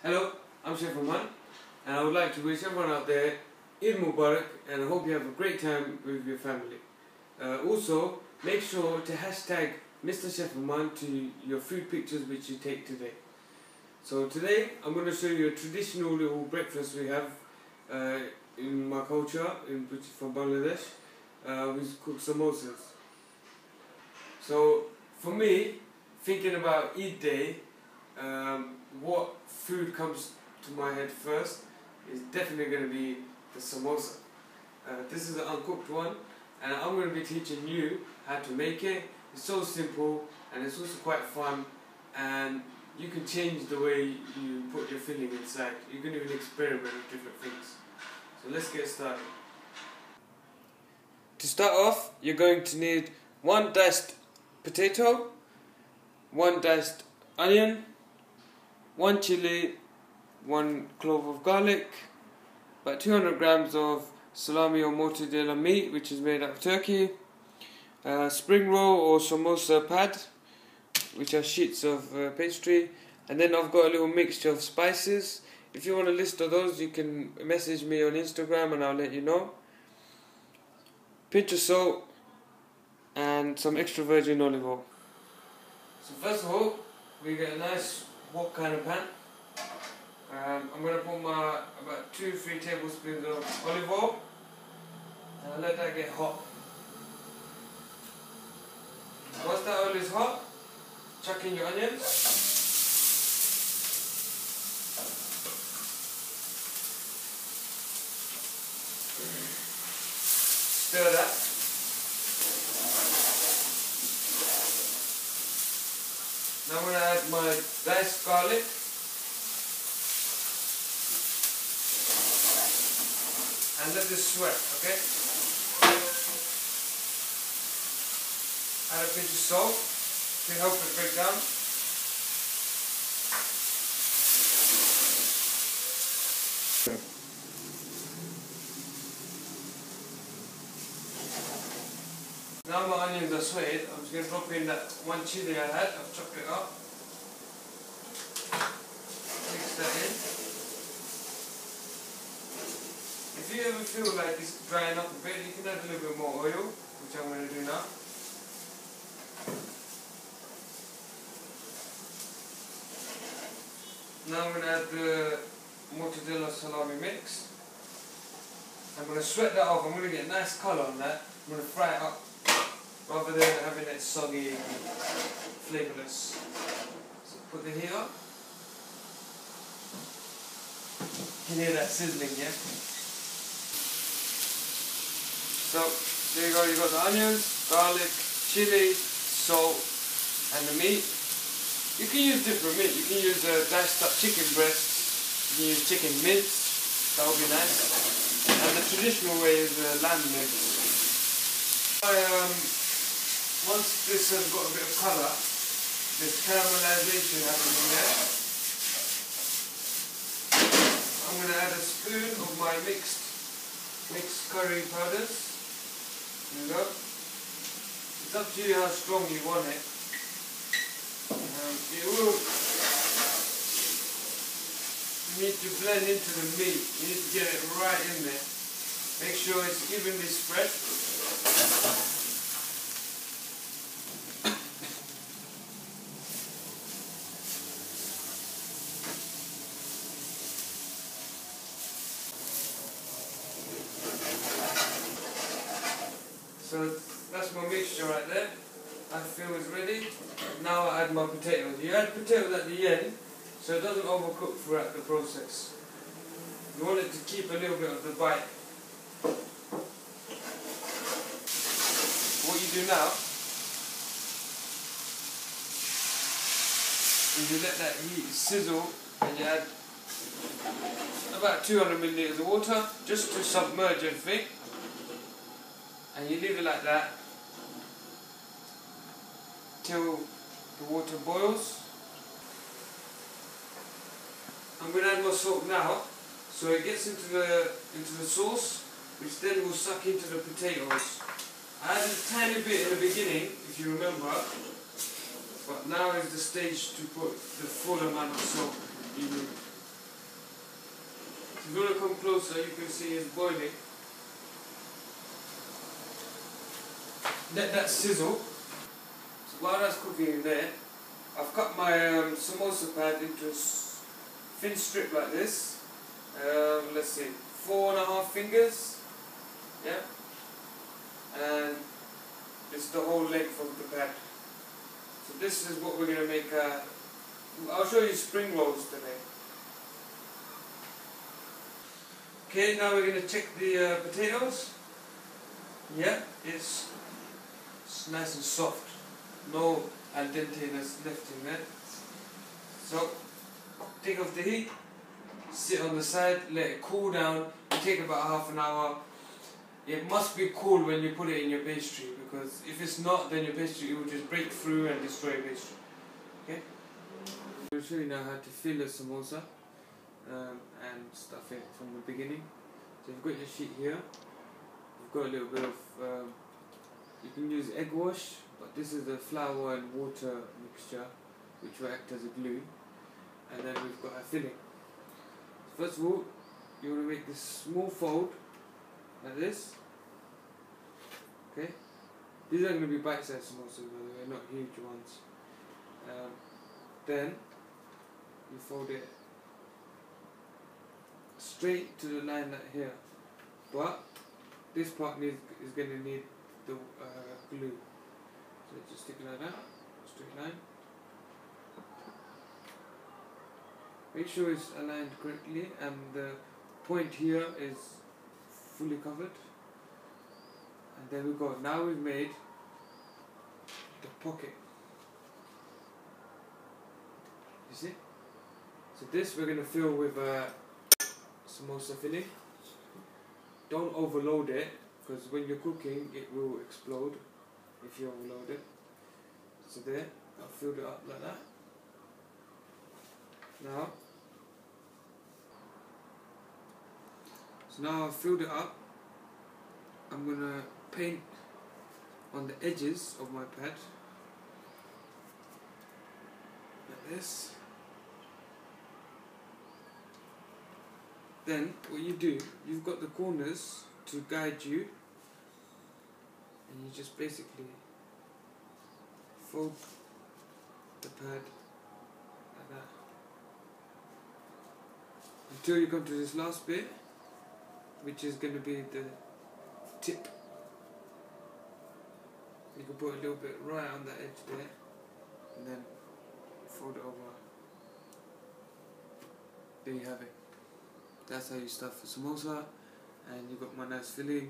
Hello, I'm Chef Rahman, and I would like to wish everyone out there Eid Mubarak, and I hope you have a great time with your family. Also, make sure to hashtag MrChefRahman to your food pictures which you take today. So today, I'm going to show you a traditional little breakfast we have in my culture, which is from Bangladesh. We cook samosas. So for me, thinking about Eid day, what food comes to my head first is definitely going to be the samosa. This is an uncooked one, and I'm going to be teaching you how to make it. It's so simple, and it's also quite fun, and you can change the way you put your filling inside. You can even experiment with different things. So let's get started. To start off, you're going to need 1 diced potato, 1 diced onion, 1 chilli, 1 clove of garlic, about 200 grams of salami or mortadella meat, which is made out of turkey, spring roll or samosa pad, which are sheets of pastry, and then I've got a little mixture of spices. If you want a list of those, you can message me on Instagram and I'll let you know. Pinch of salt and some extra virgin olive oil. So first of all, we get a nice wok kind of pan. I'm going to put my about 2-3 tablespoons of olive oil, and I'll let that get hot. Once that oil is hot, chuck in your onions. Stir that. Now I'm going to add my diced garlic. And let this sweat, okay? Add a pinch of salt to help it break down. Now my onions are sweated, I'm just going to drop in that 1 chilli I had. I've chopped it up. Mix that in. If you ever feel like it's drying up a bit, you can add a little bit more oil, which I'm going to do now. Now I'm going to add the mortadella salami mix. I'm going to sweat that off. I'm going to get a nice colour on that. I'm going to fry it up rather than having it soggy and flavourless. So put the heat up. You can hear that sizzling, yeah? So there you go, you've got the onions, garlic, chilli, salt and the meat. You can use different meat. You can use diced up chicken breasts, you can use chicken mince, that would be nice. And the traditional way is lamb mince. Once this has got a bit of colour, there's caramelization happening there. I'm going to add a spoon of my mixed curry powders. There you go. It's up to you how strong you want it. You need to blend into the meat. You need to get it right in there. Make sure it's evenly spread. So that's my mixture right there. I feel it's ready. Now I add my potatoes. You add potatoes at the end so it doesn't overcook throughout the process. You want it to keep a little bit of the bite. What you do now is you let that heat sizzle and you add about 200 milliliters of water just to submerge everything. And you leave it like that till the water boils. I'm going to add more salt now, so it gets into the sauce, which then will suck into the potatoes. I added a tiny bit in the beginning, if you remember, but now is the stage to put the full amount of salt you need. If you want to come closer, you can see it's boiling. Let that sizzle. So while that's cooking in there, I've cut my samosa pad into a thin strip like this. Let's see, 4.5 fingers. Yeah. And it's the whole length of the pad. So this is what we're going to make. I'll show you spring rolls today. Okay, now we're going to check the potatoes. Yeah, it's nice and soft. No al denteness left in there. So, take off the heat, sit on the side, let it cool down. It take about half an hour. It must be cool when you put it in your pastry, because if it's not, then your pastry will just break through and destroy your pastry. Okay? I'm going to show you now how to fill a samosa and stuff it from the beginning. So you've got your sheet here. You've got a little bit of, you can use egg wash, but this is the flour and water mixture which will act as a glue. And then we've got our filling. First of all, you want to make this small fold like this. Okay? These are going to be bite-sized samosas, by the way, not huge ones. Then you fold it straight to the line like here, but this part is going to need the glue. So just stick it like that, straight line. Make sure it's aligned correctly and the point here is fully covered. And there we go. Now we've made the pocket. You see? So this we're going to fill with samosa filling. Don't overload it, because when you're cooking it will explode if you overload it. So there, I've filled it up like that. Now I've filled it up. I'm going to paint on the edges of my pad like this. Then what you do, you've got the corners to guide you, and you just basically fold the pad like that until you come to this last bit, which is going to be the tip. You can put a little bit right on the edge there and then fold it over. There you have it. That's how you stuff a samosa, and you've got my nice filling.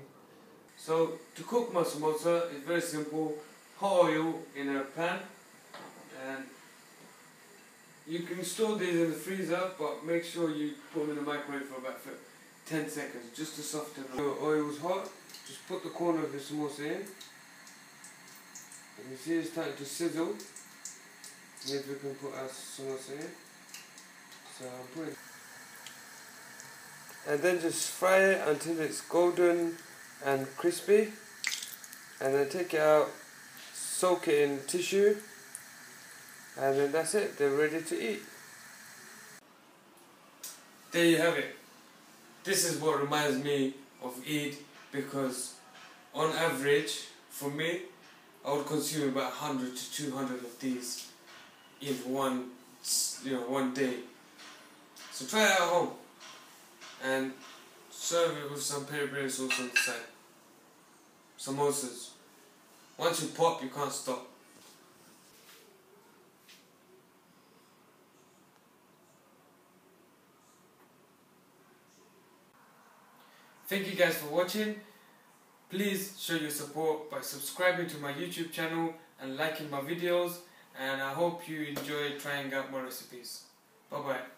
So to cook my samosa is very simple. Hot oil in a pan, and you can store these in the freezer, but make sure you put them in the microwave for about 10 seconds just to soften. The oil's hot, just put the corner of the samosa in. And you see it's starting to sizzle. Maybe we can put our samosa in. So I'm putting, and then just fry it until it's golden and crispy, and then take it out, soak it in tissue, and then that's it, they're ready to eat. There you have it. This is what reminds me of Eid, because on average for me I would consume about 100 to 200 of these in one day. So try it at home and serve it with some peri-peri sauce on the side. Samosas. Once you pop, you can't stop. Thank you guys for watching. Please show your support by subscribing to my YouTube channel and liking my videos, and I hope you enjoy trying out more recipes. Bye bye.